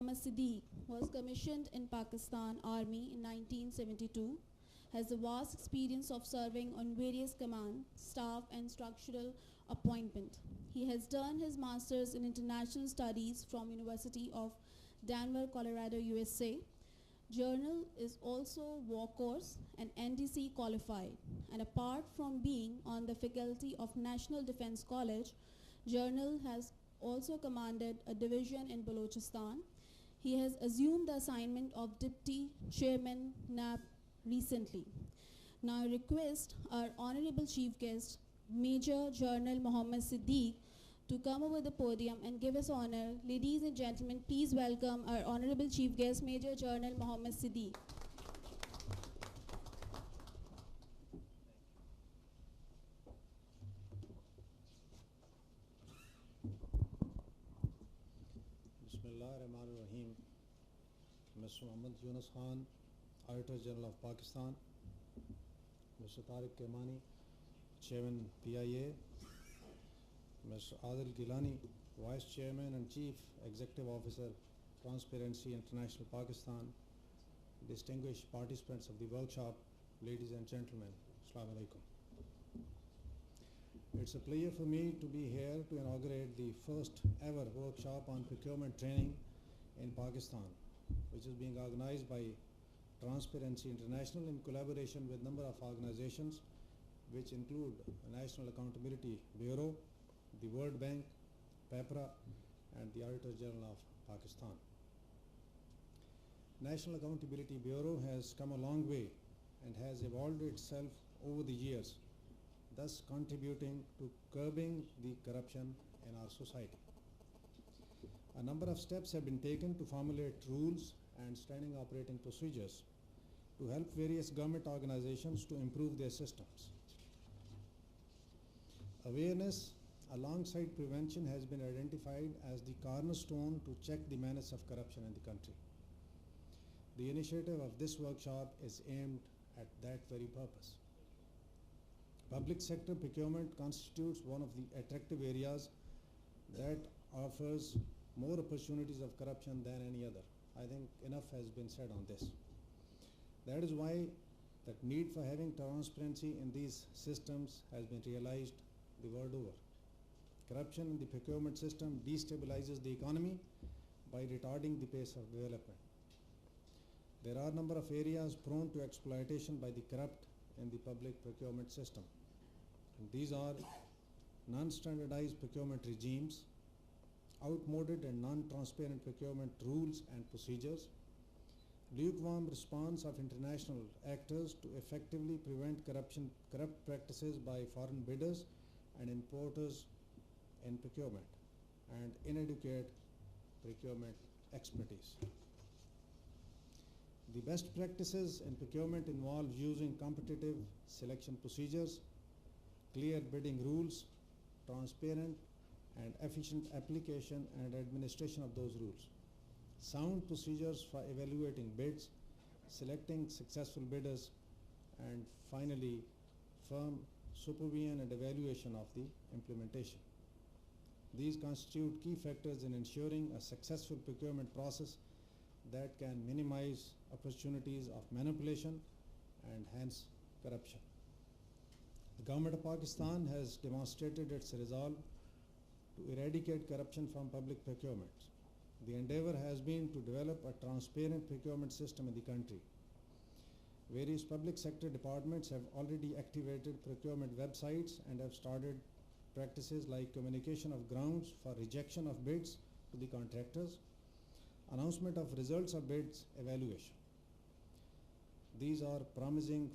Mohammad Siddique was commissioned in Pakistan Army in 1972, has a vast experience of serving on various command, staff and structural appointment. He has done his master's in international studies from University of Denver, Colorado, USA. Journal is also war course and NDC qualified, and apart from being on the faculty of National Defense College, Journal has also commanded a division in Balochistan. He has assumed the assignment of Deputy Chairman NAP recently. Now I request our Honorable Chief Guest, Major General Mohammad Siddique, to come over the podium and give us honor. Ladies and gentlemen, please welcome our Honorable Chief Guest, Major General Mohammad Siddique. Bismillahirrahmanirrahim. Mr. Muhammad Yunus Khan, Auditor General of Pakistan, Mr. Tariq Kemani, Chairman PIA, Mr. Adil Gilani, Vice Chairman and Chief Executive Officer, Transparency International Pakistan, distinguished participants of the workshop, ladies and gentlemen, Assalamu alaikum. It's a pleasure for me to be here to inaugurate the first ever workshop on procurement training in Pakistan, which is being organized by Transparency International in collaboration with a number of organizations which include the National Accountability Bureau, the World Bank, PEPRA, and the Auditor General of Pakistan. National Accountability Bureau has come a long way and has evolved itself over the years, thus contributing to curbing the corruption in our society. A number of steps have been taken to formulate rules and standing operating procedures to help various government organizations to improve their systems. Awareness alongside prevention has been identified as the cornerstone to check the menace of corruption in the country. The initiative of this workshop is aimed at that very purpose. Public sector procurement constitutes one of the attractive areas that offers more opportunities of corruption than any other. I think enough has been said on this. That is why the need for having transparency in these systems has been realized the world over. Corruption in the procurement system destabilizes the economy by retarding the pace of development. There are a number of areas prone to exploitation by the corrupt in the public procurement system. And these are non-standardized procurement regimes, outmoded and non-transparent procurement rules and procedures, lukewarm response of international actors to effectively prevent corrupt practices by foreign bidders and importers in procurement, and inadequate procurement expertise. The best practices in procurement involve using competitive selection procedures, clear bidding rules, transparent and efficient application and administration of those rules, sound procedures for evaluating bids, selecting successful bidders, and finally, firm supervision and evaluation of the implementation. These constitute key factors in ensuring a successful procurement process that can minimize opportunities of manipulation and hence corruption. The government of Pakistan has demonstrated its resolve to eradicate corruption from public procurement. The endeavor has been to develop a transparent procurement system in the country. Various public sector departments have already activated procurement websites and have started practices like communication of grounds for rejection of bids to the contractors, announcement of results of bids evaluation. These are promising